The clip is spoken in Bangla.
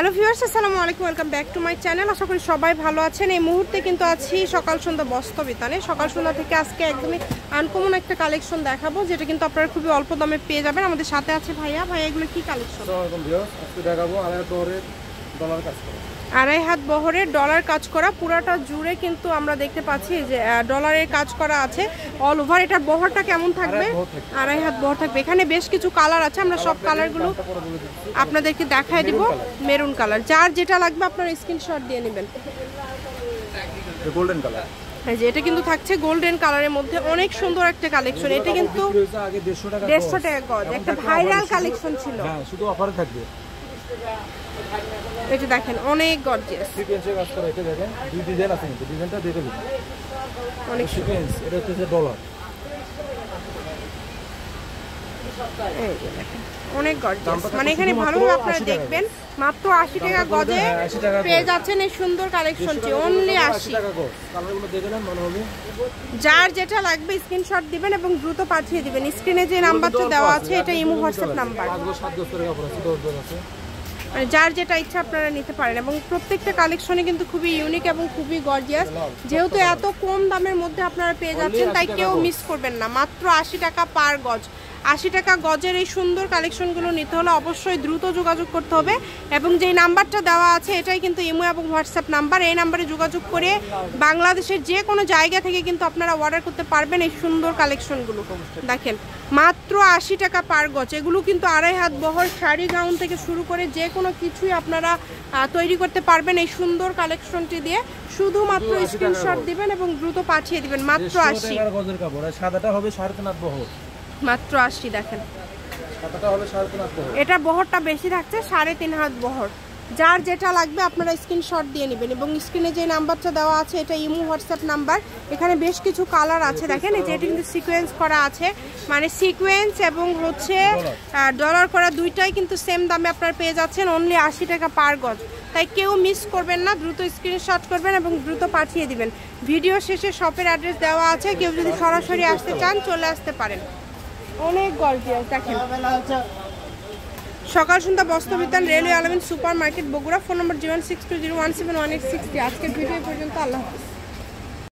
হ্যালো ভিউয়ার্স, আসসালামু আলাইকুম, welcome back to my channel. আশা করি সবাই ভালো আছেন। এই মুহূর্তে কিন্তু আছি সকাল সন্ধ্যা বস্ত্র বিতানে। সকাল সন্ধ্যা থেকে আজকে একদমই আনকমন একটা কালেকশন দেখাবো, যেটা কিন্তু আপনারা খুবই অল্প দামে পেয়ে যাবেন। আমাদের সাথে আছে ভাইয়া। এগুলো কি কালেকশন? আজকে দেখাবো আড়াই হাত বহরের ডলার কাজ করা, পুরাটা জুড়ে কিন্তু আমরা দেখতে পাচ্ছি যে ডলারের কাজ করা আছে অল ওভার। এটার বহরটা কেমন থাকবে? আড়াই হাত বহর থাকবে। এখানে বেশ কিছু কালার আছে, আমরা সব কালারগুলো আপনাদেরকে দেখায় দিব। মেরুন কালার, যার যেটা লাগবে আপনারা স্ক্রিনশট দিয়ে নেবেন। গোল্ডেন কালার, হ্যাঁ, যে এটা কিন্তু থাকছে গোল্ডেন কালারের মধ্যে, অনেক সুন্দর একটা কালেকশন। এটা কিন্তু 150 টাকা গজ, একটা ভাইরাল কালেকশন ছিল। হ্যাঁ, শুধু অফারে থাকবে। এটা দেখেন অনেক গর্জিয়াস সিকোয়েন্সে কাজ করা। এটা দেখেন দুই ডিজাইন আছে, কিন্তু ডিজাইনটা দেখে নিন। অনেক সিকোয়েন্স, এটা হচ্ছে ডলার। এই যে দেখেন অনেক গর্জিয়াস, মানে এখানে ভালোভাবে আপনারা দেখবেন। মাত্র 80 টাকা গজে পেয়ে যাচ্ছেন এই সুন্দর কালেকশনটি, অনলি 80 টাকা গজ। কালারগুলো দেখে নেন, মনে হবে। যার যেটা লাগবে স্ক্রিনশট দিবেন এবং দ্রুত পাঠিয়ে দিবেন। স্ক্রিনে যে নাম্বারটা দেওয়া আছে এটা ইমো হোয়াটসঅ্যাপ নাম্বার। 5-7 করে কাপড় আছে, 10 আছে। মানে যার যেটা ইচ্ছা আপনারা নিতে পারেন। এবং প্রত্যেকটা কালেকশনে কিন্তু খুবই ইউনিক এবং খুবই গর্জিয়াস। যেহেতু এত কম দামের মধ্যে আপনারা পেয়ে যাচ্ছেন, তাই কেউ মিস করবেন না। মাত্র 80 টাকা পার গজ। 80 টাকা গজের এই সুন্দর কালেকশনগুলো নিতে হলে অবশ্যই দ্রুত যোগাযোগ করতে হবে। এবং যেই নাম্বারটা দেওয়া আছে এটাই কিন্তু ইমো এবং হোয়াটসঅ্যাপ নাম্বার। এই নাম্বারে যোগাযোগ করে বাংলাদেশের যে কোনো জায়গা থেকে কিন্তু আপনারা অর্ডার করতে পারবেন এই সুন্দর কালেকশনগুলো। দেখেন মাত্র 80 টাকা পার গজ। এগুলো কিন্তু আড়াই হাত বহর, শাড়ি গাউন থেকে শুরু করে যে কোনো কিছুই আপনারা তৈরি করতে পারবেন এই সুন্দর কালেকশনটি দিয়ে। শুধুমাত্র স্ক্রিনশট দিবেন এবং দ্রুত পাঠিয়ে দিবেন। মাত্র 80 গজের কাপড়। আর সাদাটা হবে 3.5 হাত বহর। মাত্র 80। দেখেন সাদাটা হবে 3.5 হাত বহর। এটা বহরটা বেশি থাকছে, 3.5 হাত বহর। যার যেটা লাগবে আপনারা স্ক্রিনশট দিয়ে নেবেন। এবং স্ক্রিনে যে নাম্বারটা দেওয়া আছে এটা ইমো হোয়াটসঅ্যাপ নাম্বার। এখানে বেশ কিছু কালার আছে, দেখেন এই যে এটা কিন্তু সিকোয়েন্স করা আছে, মানে সিকোয়েন্স এবং হচ্ছে ডলার করা দুইটাই কিন্তু সেম দামে আপনারা পেয়ে যাচ্ছেন, অনলি 80 টাকা পার গজ। তাই কেউ মিস করবেন না, দ্রুত স্ক্রিনশট করবেন এবং দ্রুত পাঠিয়ে দিবেন। ভিডিও শেষে শপের অ্যাড্রেস দেওয়া আছে, কেউ যদি সরাসরি আসতে চান চলে আসতে পারেন। অনেক গর্জিয়াস দেখেন। সকাল সন্ধ্যা বস্ত্র বিতান, রেলওয়ে আলামিন সুপার মার্কেট, বগুড়া। ফোন নম্বর 01620171860। আজকের ভিডিও পর্যন্ত, আল্লাহ হাফেজ।